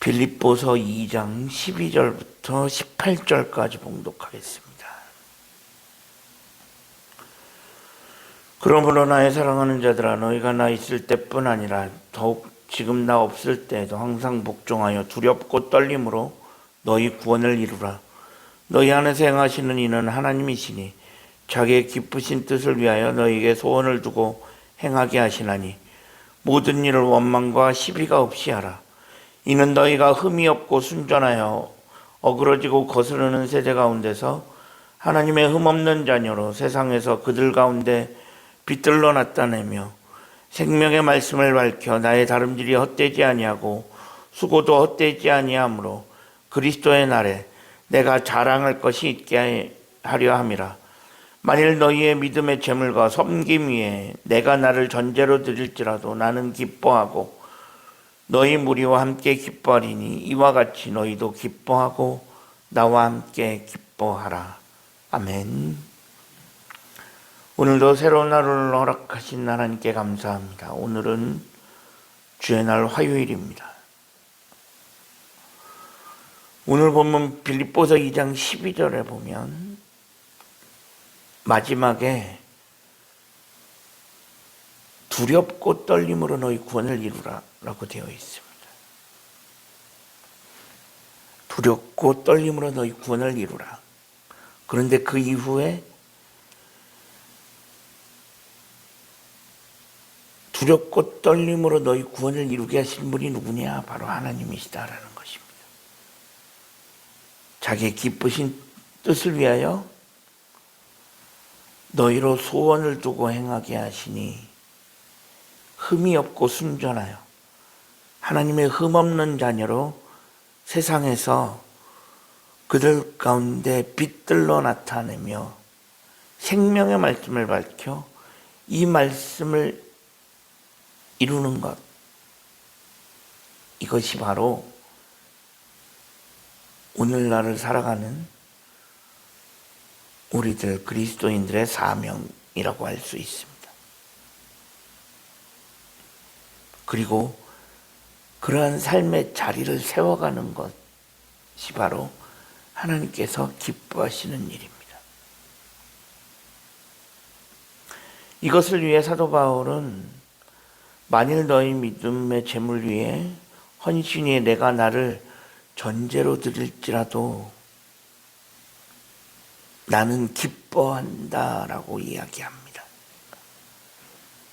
빌립보서 2장 12절부터 18절까지 봉독하겠습니다. 그러므로 나의 사랑하는 자들아, 너희가 나 있을 때뿐 아니라 더욱 지금 나 없을 때에도 항상 복종하여 두렵고 떨림으로 너희 구원을 이루라. 너희 안에서 행하시는 이는 하나님이시니 자기의 기쁘신 뜻을 위하여 너희에게 소원을 두고 행하게 하시나니 모든 일을 원망과 시비가 없이 하라. 이는 너희가 흠이 없고 순전하여 어그러지고 거스르는 세대 가운데서 하나님의 흠없는 자녀로 세상에서 그들 가운데 빛들러 나타내며 생명의 말씀을 밝혀 나의 다름질이 헛되지 아니하고 수고도 헛되지 아니하므로 그리스도의 날에 내가 자랑할 것이 있게 하려 함이라. 만일 너희의 믿음의 재물과 섬김 위에 내가 나를 전제로 드릴지라도 나는 기뻐하고 너희 무리와 함께 기뻐하리니 이와 같이 너희도 기뻐하고 나와 함께 기뻐하라. 아멘. 오늘도 새로운 하루를 허락하신 하나님께 감사합니다. 오늘은 주의 날 화요일입니다. 오늘 본문 빌립보서 2장 12절에 보면 마지막에 두렵고 떨림으로 너희 구원을 이루라 라고 되어 있습니다. 두렵고 떨림으로 너희 구원을 이루라. 그런데 그 이후에 두렵고 떨림으로 너희 구원을 이루게 하신 분이 누구냐? 바로 하나님이시다라는 것입니다. 자기의 기쁘신 뜻을 위하여 너희로 소원을 두고 행하게 하시니 흠이 없고 순전하여 하나님의 흠없는 자녀로 세상에서 그들 가운데 빛들로 나타내며 생명의 말씀을 밝혀 이 말씀을 이루는 것, 이것이 바로 오늘날을 살아가는 우리들 그리스도인들의 사명이라고 할 수 있습니다. 그리고 그러한 삶의 자리를 세워가는 것이 바로 하나님께서 기뻐하시는 일입니다. 이것을 위해 사도 바울은 만일 너희 믿음의 재물 위에 헌신 위에 내가 나를 전제로 드릴지라도 나는 기뻐한다라고 이야기합니다.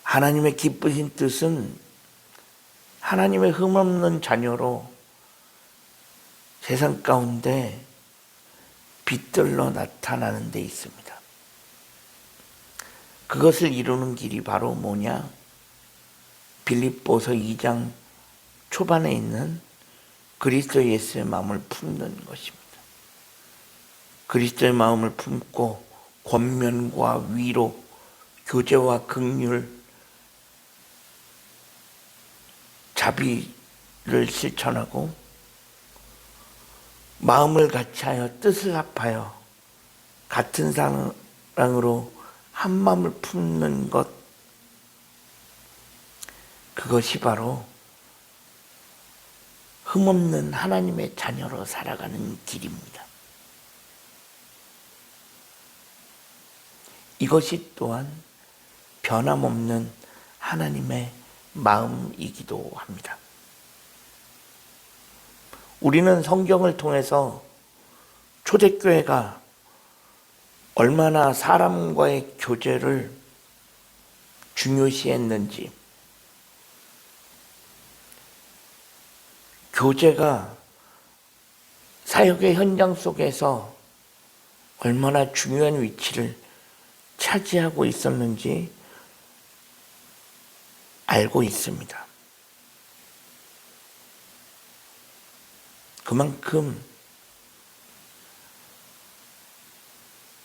하나님의 기쁘신 뜻은 하나님의 흠없는 자녀로 세상 가운데 빛들로 나타나는 데 있습니다. 그것을 이루는 길이 바로 뭐냐? 빌립보서 2장 초반에 있는 그리스도 예수의 마음을 품는 것입니다. 그리스도의 마음을 품고 권면과 위로, 교제와 긍휼, 자비를 실천하고 마음을 같이하여 뜻을 합하여 같은 사랑으로 한 마음을 품는 것, 그것이 바로 흠없는 하나님의 자녀로 살아가는 길입니다. 이것이 또한 변함없는 하나님의 마음이기도 합니다. 우리는 성경을 통해서 초대교회가 얼마나 사람과의 교제를 중요시했는지, 교제가 사역의 현장 속에서 얼마나 중요한 위치를 차지하고 있었는지 알고 있습니다. 그만큼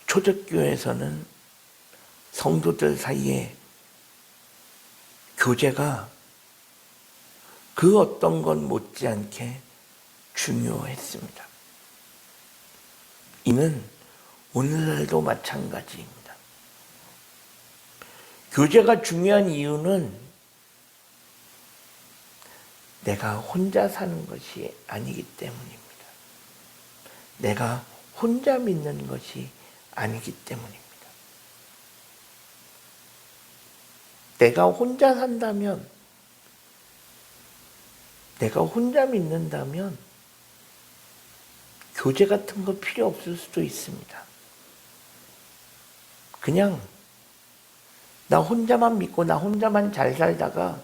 초대교회에서는 성도들 사이에 교제가 그 어떤 것 못지않게 중요했습니다. 이는 오늘날도 마찬가지입니다. 교제가 중요한 이유는 내가 혼자 사는 것이 아니기 때문입니다. 내가 혼자 믿는 것이 아니기 때문입니다. 내가 혼자 산다면, 내가 혼자 믿는다면 교제 같은 거 필요 없을 수도 있습니다. 그냥 나 혼자만 믿고 나 혼자만 잘 살다가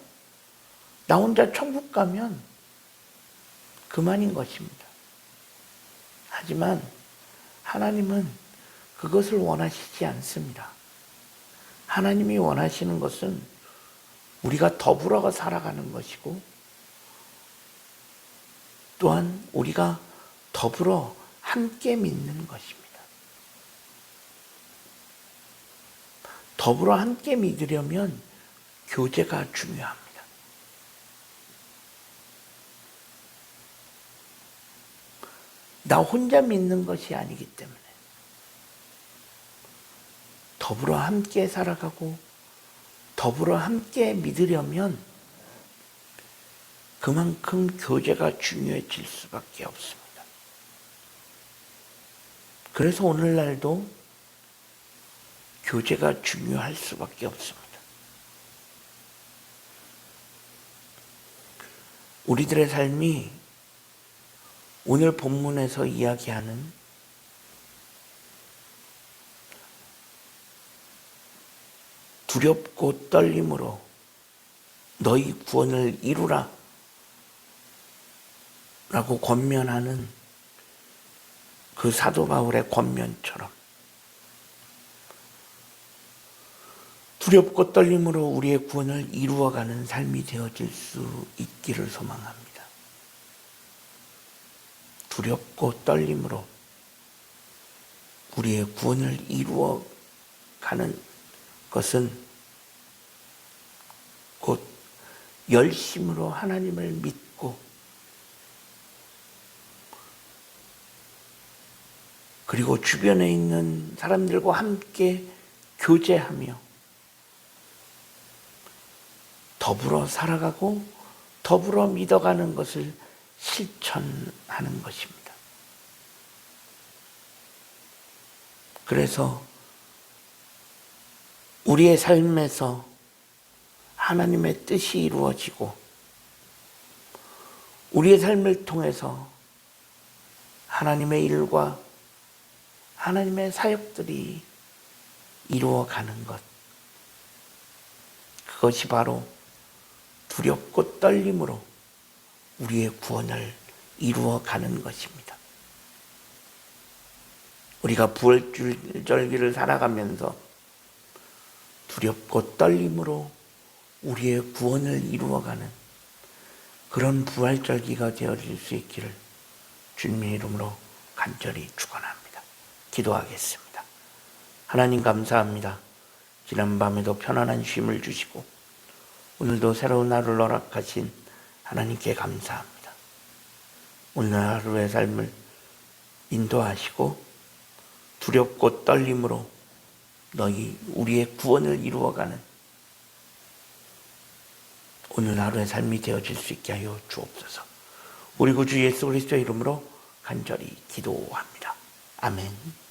나 혼자 천국 가면 그만인 것입니다. 하지만 하나님은 그것을 원하시지 않습니다. 하나님이 원하시는 것은 우리가 더불어 살아가는 것이고, 또한 우리가 더불어 함께 믿는 것입니다. 더불어 함께 믿으려면 교제가 중요합니다. 나 혼자 믿는 것이 아니기 때문에 더불어 함께 살아가고 더불어 함께 믿으려면 그만큼 교제가 중요해질 수밖에 없습니다. 그래서 오늘날도 교제가 중요할 수밖에 없습니다. 우리들의 삶이 오늘 본문에서 이야기하는 두렵고 떨림으로 너희 구원을 이루라 라고 권면하는 그 사도 바울의 권면처럼 두렵고 떨림으로 우리의 구원을 이루어가는 삶이 되어질 수 있기를 소망합니다. 두렵고 떨림으로 우리의 구원을 이루어가는 것은 곧 열심으로 하나님을 믿고 그리고 주변에 있는 사람들과 함께 교제하며 더불어 살아가고 더불어 믿어가는 것을 실천하는 것입니다. 그래서 우리의 삶에서 하나님의 뜻이 이루어지고 우리의 삶을 통해서 하나님의 일과 하나님의 사역들이 이루어가는 것, 그것이 바로 두렵고 떨림으로 우리의 구원을 이루어가는 것입니다. 우리가 부활절기를 살아가면서 두렵고 떨림으로 우리의 구원을 이루어가는 그런 부활절기가 되어질 수 있기를 주님의 이름으로 간절히 축원합니다. 기도하겠습니다. 하나님 감사합니다. 지난밤에도 편안한 쉼을 주시고 오늘도 새로운 하루를 허락하신 하나님께 감사합니다. 오늘 하루의 삶을 인도하시고 두렵고 떨림으로 우리의 구원을 이루어가는 오늘 하루의 삶이 되어질 수 있게 하여 주옵소서. 우리 구주 예수 그리스도의 이름으로 간절히 기도합니다. 아멘.